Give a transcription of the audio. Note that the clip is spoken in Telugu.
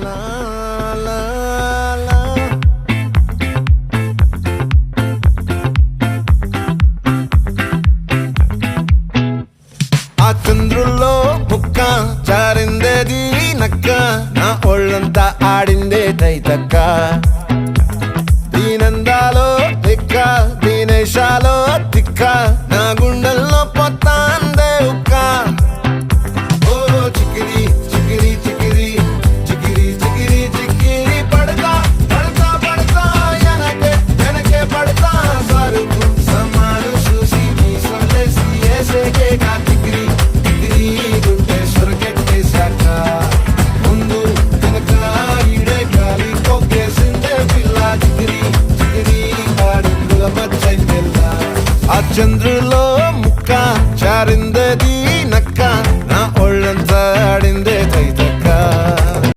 లా, లా, లా. ఆ చంద్రుల్లో ముక్క జారిందేది నక్క నా ఒళ్ళంతా ఆడిందే తైతక్క